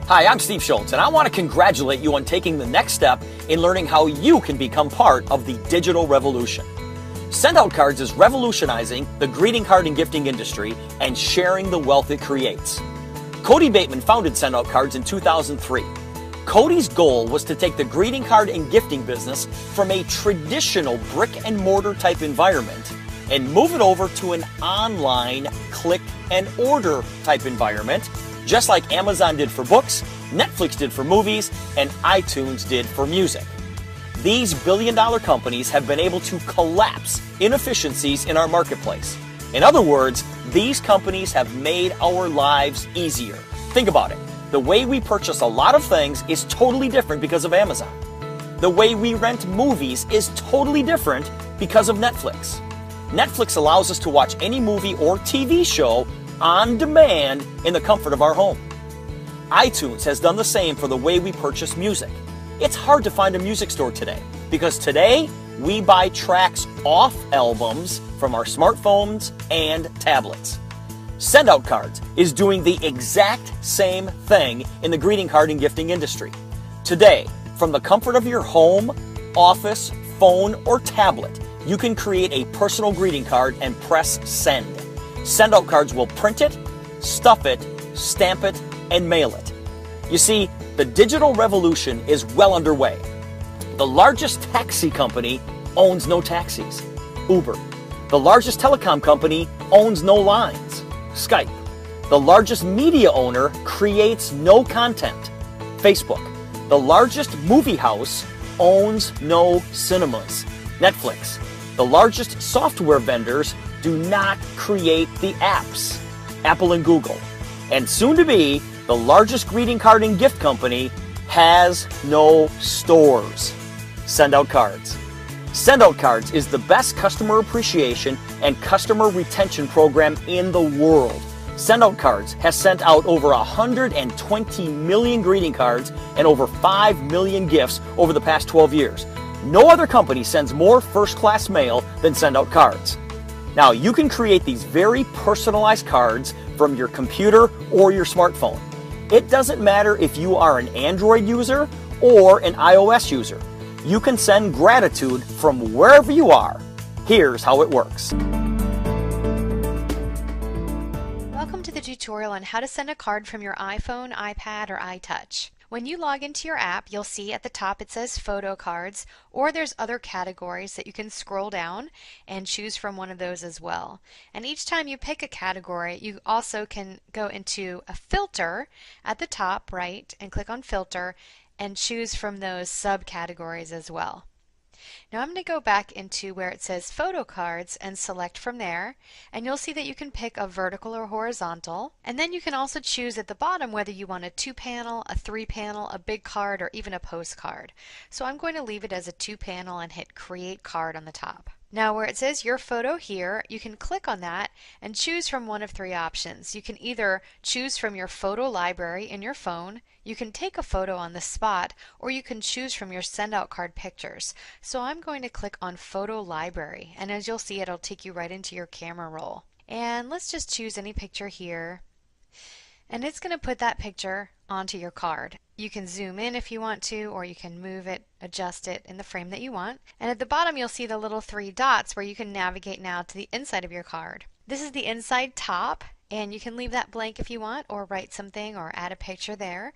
Hi, I'm Steve Schultz, and I want to congratulate you on taking the next step in learning how you can become part of the digital revolution. Send Out Cards is revolutionizing the greeting card and gifting industry and sharing the wealth it creates. Cody Bateman founded Send Out Cards in 2003. Cody's goal was to take the greeting card and gifting business from a traditional brick and mortar type environment and move it over to an online click and order type environment, just like Amazon did for books, Netflix did for movies, and iTunes did for music. These billion-dollar companies have been able to collapse inefficiencies in our marketplace. In other words, these companies have made our lives easier. Think about it. The way we purchase a lot of things is totally different because of Amazon. The way we rent movies is totally different because of Netflix. Netflix allows us to watch any movie or TV show on demand in the comfort of our home. iTunes has done the same for the way we purchase music. It's hard to find a music store today because today we buy tracks off albums from our smartphones and tablets. Send Out Cards is doing the exact same thing in the greeting card and gifting industry. Today, from the comfort of your home, office, phone, or tablet, you can create a personal greeting card and press send. Send Out Cards will print it, stuff it, stamp it, and mail it. You see, the digital revolution is well underway. The largest taxi company owns no taxis, Uber. The largest telecom company owns no lines, Skype. The largest media owner creates no content, Facebook. The largest movie house owns no cinemas, Netflix. The largest software vendors do not create the apps, Apple and Google. And soon to be, the largest greeting card and gift company has no stores, Send Out Cards. Send Out Cards is the best customer appreciation and customer retention program in the world. Send Out Cards has sent out over 120 million greeting cards and over 5 million gifts over the past 12 years. No other company sends more first-class mail than Send Out Cards. Now, you can create these very personalized cards from your computer or your smartphone. It doesn't matter if you are an Android user or an iOS user. You can send gratitude from wherever you are. Here's how it works. Welcome to the tutorial on how to send a card from your iPhone, iPad, or iTouch. When you log into your app, you'll see at the top it says photo cards, or there's other categories that you can scroll down and choose from one of those as well. And each time you pick a category, you also can go into a filter at the top right and click on filter and choose from those subcategories as well. Now I'm going to go back into where it says photo cards and select from there, and you'll see that you can pick a vertical or horizontal, and then you can also choose at the bottom whether you want a 2-panel, a 3-panel, a big card, or even a postcard. So I'm going to leave it as a 2-panel and hit create card on the top. Now where it says your photo here, you can click on that and choose from one of 3 options. You can either choose from your photo library in your phone, you can take a photo on the spot, or you can choose from your send out card pictures. So I'm going to click on photo library, and as you'll see, it'll take you right into your camera roll. And let's just choose any picture here. And it's going to put that picture onto your card. You can zoom in if you want to, or you can move it, adjust it in the frame that you want. And at the bottom you'll see the little 3 dots where you can navigate now to the inside of your card. This is the inside top, and you can leave that blank if you want, or write something or add a picture there.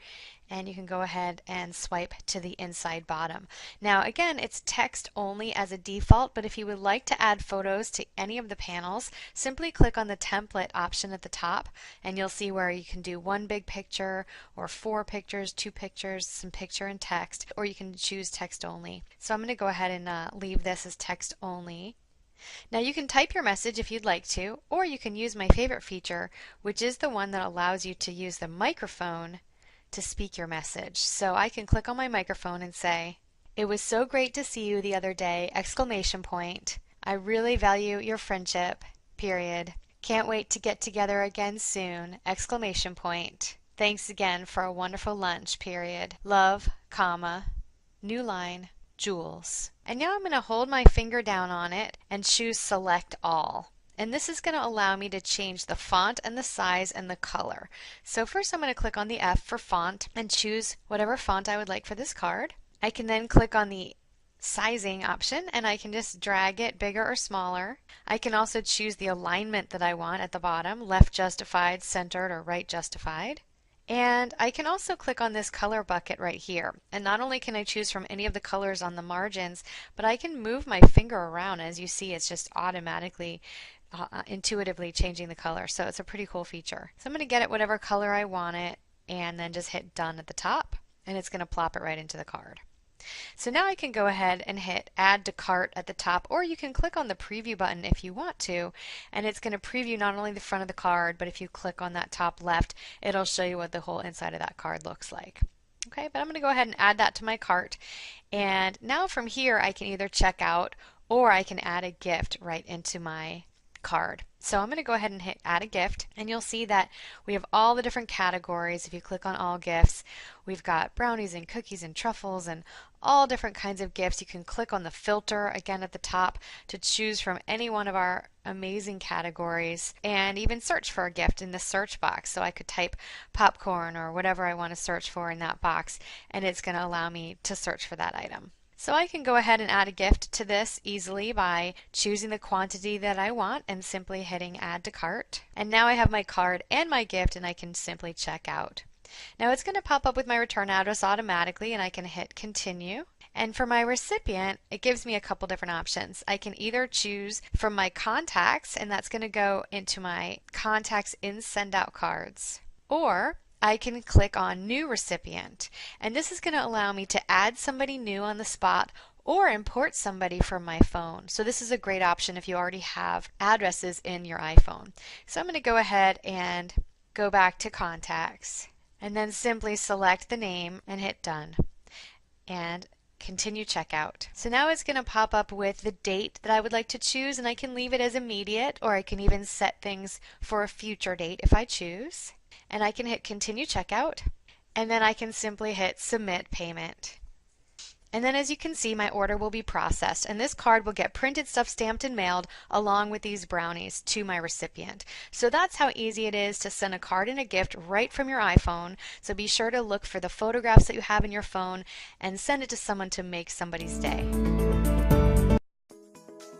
And you can go ahead and swipe to the inside bottom. Now again, it's text only as a default, but if you would like to add photos to any of the panels, simply click on the template option at the top, and you'll see where you can do 1 big picture, or 4 pictures, 2 pictures, some picture and text, or you can choose text only. So I'm going to go ahead and leave this as text only. Now you can type your message if you'd like to, or you can use my favorite feature, which is the one that allows you to use the microphone to speak your message. So I can click on my microphone and say, "It was so great to see you the other day, exclamation point. I really value your friendship, period. Can't wait to get together again soon, exclamation point. Thanks again for a wonderful lunch, period. Love, comma, new line, Jules." And now I'm going to hold my finger down on it and choose select all. And this is going to allow me to change the font and the size and the color. So first I'm going to click on the F for font and choose whatever font I would like for this card. I can then click on the sizing option and I can just drag it bigger or smaller. I can also choose the alignment that I want at the bottom, left justified, centered, or right justified. And I can also click on this color bucket right here. And not only can I choose from any of the colors on the margins, but I can move my finger around. As you see, it's just automatically intuitively changing the color. So it's a pretty cool feature. So I'm going to get it whatever color I want it and then just hit done at the top and it's going to plop it right into the card. So now I can go ahead and hit add to cart at the top, or you can click on the preview button if you want to, and it's going to preview not only the front of the card, but if you click on that top left, it'll show you what the whole inside of that card looks like. Okay, but I'm going to go ahead and add that to my cart, and now from here I can either check out or I can add a gift right into my card. So I'm going to go ahead and hit add a gift, and you'll see that we have all the different categories. If you click on all gifts, we've got brownies and cookies and truffles and all different kinds of gifts. You can click on the filter again at the top to choose from any one of our amazing categories and even search for a gift in the search box. So I could type popcorn or whatever I want to search for in that box, and it's going to allow me to search for that item. So I can go ahead and add a gift to this easily by choosing the quantity that I want and simply hitting add to cart. And now I have my card and my gift, and I can simply check out. Now it's going to pop up with my return address automatically, and I can hit continue. And for my recipient, it gives me a couple different options. I can either choose from my contacts, and that's going to go into my contacts in send out cards, or I can click on new recipient, and this is going to allow me to add somebody new on the spot or import somebody from my phone. So this is a great option if you already have addresses in your iPhone. So I'm going to go ahead and go back to contacts and then simply select the name and hit done and continue checkout. So now it's going to pop up with the date that I would like to choose, and I can leave it as immediate, or I can even set things for a future date if I choose. And I can hit continue checkout, and then I can simply hit submit payment. And then as you can see, my order will be processed, and this card will get printed, stuffed, stamped, and mailed along with these brownies to my recipient. So that's how easy it is to send a card and a gift right from your iPhone. So be sure to look for the photographs that you have in your phone and send it to someone to make somebody's day.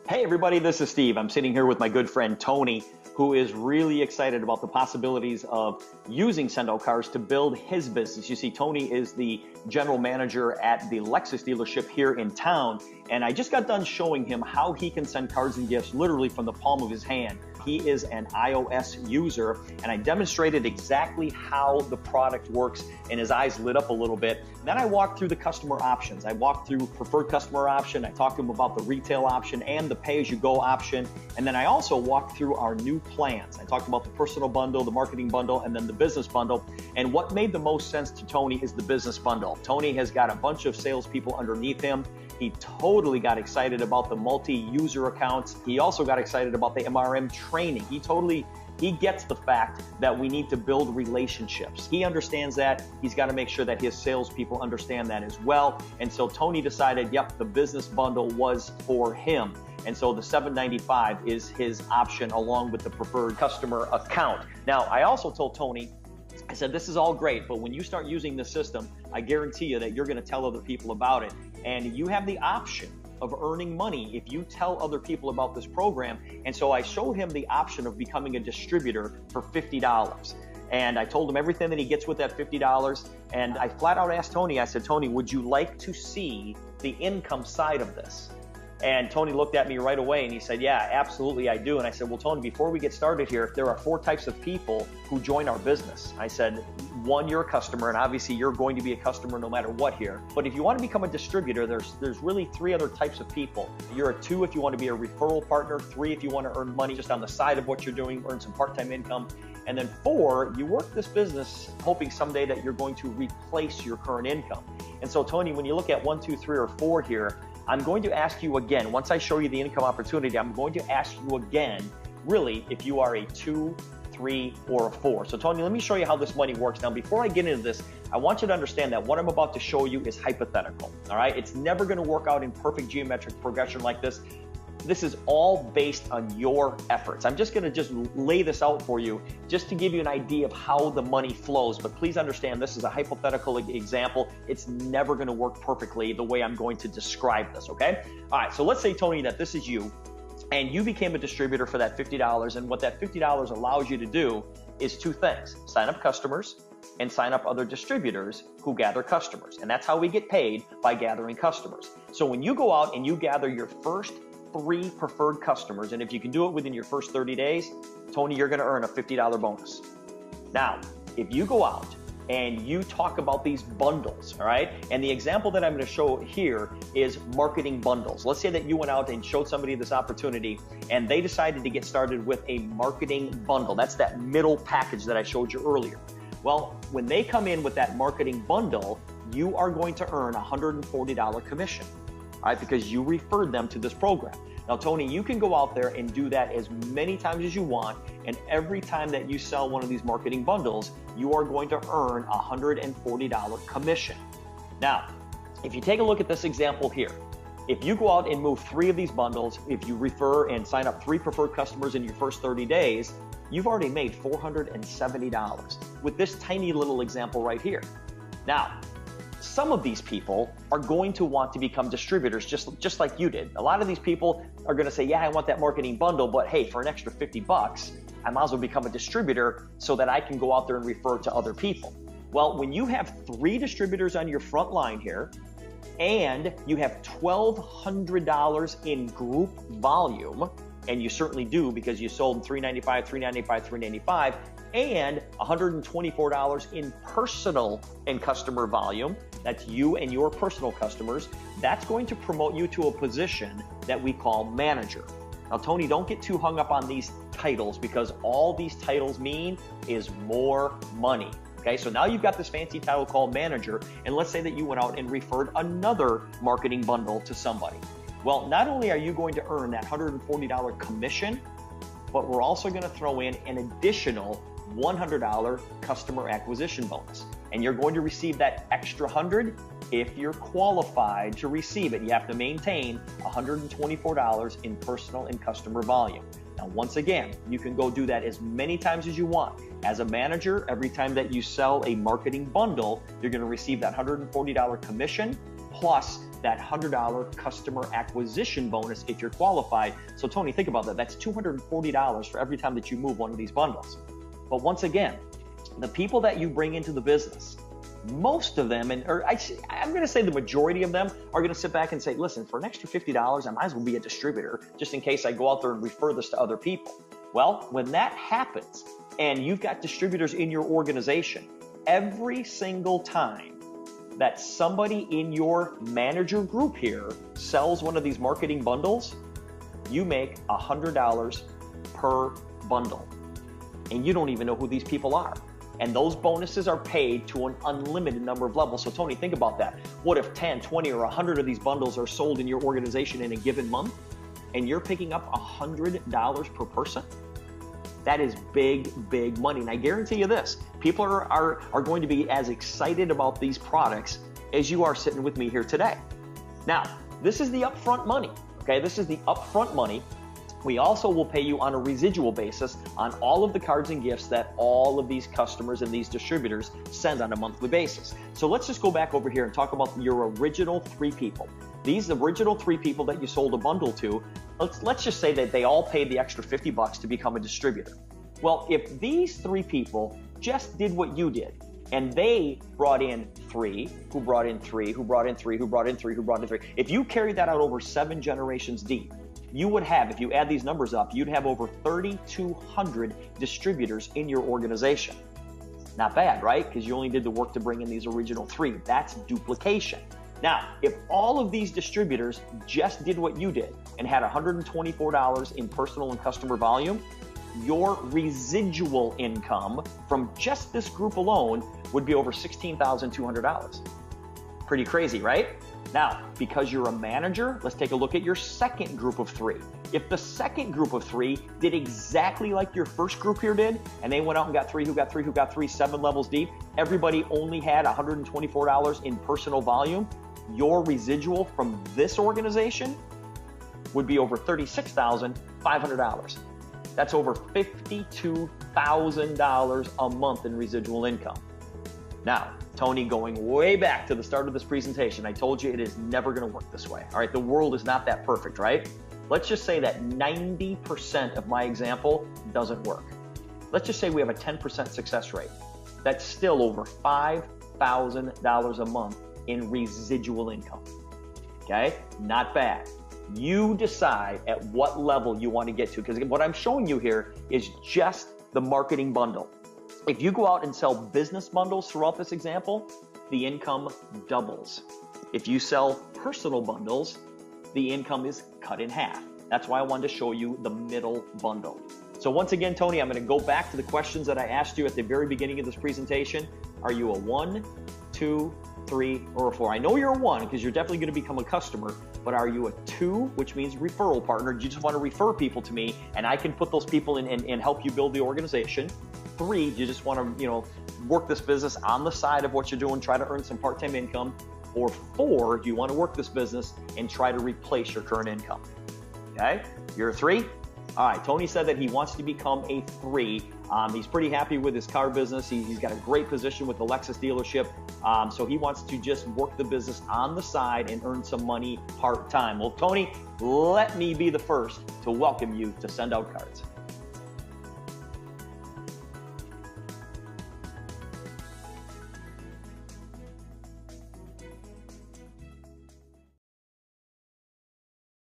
Hey everybody, this is Steve. I'm sitting here with my good friend Tony, who is really excited about the possibilities of using Send Out Cars to build his business. You see, Tony is the general manager at the Lexus dealership here in town, and I just got done showing him how he can send cards and gifts literally from the palm of his hand. He is an iOS user, and I demonstrated exactly how the product works, and his eyes lit up a little bit. Then I walked through the customer options. I walked through preferred customer option. I talked to him about the retail option and the pay-as-you-go option. And then I also walked through our new plans. I talked about the personal bundle, the marketing bundle, and then the business bundle. And what made the most sense to Tony is the business bundle. Tony has got a bunch of salespeople underneath him. He totally got excited about the multi-user accounts. He also got excited about the MRM training. He gets the fact that we need to build relationships. He understands that. He's got to make sure that his salespeople understand that as well. And so Tony decided, yep, the business bundle was for him. And so the $795 is his option along with the preferred customer account. Now, I also told Tony, I said, this is all great, but when you start using the system, I guarantee you that you're going to tell other people about it. And you have the option of earning money if you tell other people about this program. And so I showed him the option of becoming a distributor for $50. And I told him everything that he gets with that $50. And I flat out asked Tony, I said, Tony, would you like to see the income side of this? And Tony looked at me right away and he said, yeah, absolutely I do. And I said, well, Tony, before we get started here, there are 4 types of people who join our business. I said, 1, you're a customer, and obviously you're going to be a customer no matter what here. But if you want to become a distributor, there's really 3 other types of people. You're a 2 if you want to be a referral partner, 3 if you want to earn money just on the side of what you're doing, earn some part-time income. And then 4, you work this business hoping someday that you're going to replace your current income. And so Tony, when you look at 1, 2, 3, or 4 here, I'm going to ask you again, once I show you the income opportunity, I'm going to ask you again, really, if you are a 2, 3, or a 4. So Tony, let me show you how this money works. Now, before I get into this, I want you to understand that what I'm about to show you is hypothetical, all right? It's never gonna work out in perfect geometric progression like this. This is all based on your efforts. I'm just gonna lay this out for you just to give you an idea of how the money flows, but please understand this is a hypothetical example. It's never gonna work perfectly the way I'm going to describe this, okay? All right, so let's say, Tony, that this is you, and you became a distributor for that $50, and what that $50 allows you to do is two things: sign up customers and sign up other distributors who gather customers. And that's how we get paid, by gathering customers. So when you go out and you gather your first 3 preferred customers, and if you can do it within your first 30 days, Tony, you're gonna earn a $50 bonus. Now, if you go out and you talk about these bundles, all right? And the example that I'm gonna show here is marketing bundles. Let's say that you went out and showed somebody this opportunity and they decided to get started with a marketing bundle. That's that middle package that I showed you earlier. Well, when they come in with that marketing bundle, you are going to earn a $140 commission, all right? Because you referred them to this program. Now, Tony, you can go out there and do that as many times as you want, and every time that you sell one of these marketing bundles, you are going to earn a $140 commission. Now, if you take a look at this example here, if you go out and move 3 of these bundles, if you refer and sign up 3 preferred customers in your first 30 days, you've already made $470 with this tiny little example right here. Now, some of these people are going to want to become distributors just like you did. A lot of these people are going to say, yeah, I want that marketing bundle, but hey, for an extra 50 bucks, I might as well become a distributor so that I can go out there and refer to other people. Well, when you have 3 distributors on your front line here, and you have $1,200 in group volume, and you certainly do because you sold $395, $395, $395, and $124 in personal and customer volume. That's you and your personal customers. That's going to promote you to a position that we call manager. Now, Tony, don't get too hung up on these titles, because all these titles mean is more money. Okay, so now you've got this fancy title called manager, and let's say that you went out and referred another marketing bundle to somebody. Well, not only are you going to earn that $140 commission, but we're also going to throw in an additional $100 customer acquisition bonus. And you're going to receive that extra 100 if you're qualified to receive it. You have to maintain $124 in personal and customer volume. Now, once again, you can go do that as many times as you want. As a manager, every time that you sell a marketing bundle, you're going to receive that $140 commission plus that $100 customer acquisition bonus if you're qualified. So Tony, think about that. That's $240 for every time that you move one of these bundles. But once again, the people that you bring into the business, most of them, I'm going to say the majority of them, are going to sit back and say, listen, for an extra $50, I might as well be a distributor just in case I go out there and refer this to other people. Well, when that happens and you've got distributors in your organization, every single time that somebody in your manager group here sells one of these marketing bundles, you make $100 per bundle. And you don't even know who these people are. And those bonuses are paid to an unlimited number of levels. So Tony, think about that. What if 10, 20, or 100 of these bundles are sold in your organization in a given month, and you're picking up $100 per person? That is big, big money. And I guarantee you this, people are going to be as excited about these products as you are sitting with me here today. Now, this is the upfront money, okay? This is the upfront money. We also will pay you on a residual basis on all of the cards and gifts that all of these customers and these distributors send on a monthly basis. So let's just go back over here and talk about your original 3 people. These original 3 people that you sold a bundle to, let's just say that they all paid the extra 50 bucks to become a distributor. Well, if these 3 people just did what you did, and they brought in 3, who brought in 3, who brought in 3, who brought in 3, who brought in 3, if you carried that out over 7 generations deep, you would have, if you add these numbers up, you'd have over 3,200 distributors in your organization. Not bad, right? Because you only did the work to bring in these original 3. That's duplication. Now, if all of these distributors just did what you did and had $124 in personal and customer volume, your residual income from just this group alone would be over $16,200. Pretty crazy, right? Now, because you're a manager, let's take a look at your second group of 3. If the second group of 3 did exactly like your first group here did, and they went out and got 3, who got 3, who got 3, 7 levels deep, everybody only had $124 in personal volume, your residual from this organization would be over $36,500. That's over $52,000 a month in residual income. Now, Tony, going way back to the start of this presentation, I told you it is never going to work this way. All right, the world is not that perfect, right? Let's just say that 90% of my example doesn't work. Let's just say we have a 10% success rate. That's still over $5,000 a month in residual income. Okay, not bad. You decide at what level you want to get to, because what I'm showing you here is just the marketing bundle. If you go out and sell business bundles throughout this example, the income doubles. If you sell personal bundles, the income is cut in half. That's why I wanted to show you the middle bundle. So once again, Tony, I'm going to go back to the questions that I asked you at the very beginning of this presentation. Are you a 1, 2, 3, or a 4? I know you're a 1 because you're definitely going to become a customer, but are you a 2, which means referral partner? You just want to refer people to me and I can put those people in and help you build the organization. 3, you just want to, work this business on the side of what you're doing, try to earn some part-time income. Or 4, do you want to work this business and try to replace your current income? Okay, you're a 3? All right, Tony said that he wants to become a 3. He's pretty happy with his car business. He's got a great position with the Lexus dealership. So he wants to just work the business on the side and earn some money part-time. Well, Tony, let me be the first to welcome you to Send Out Cards.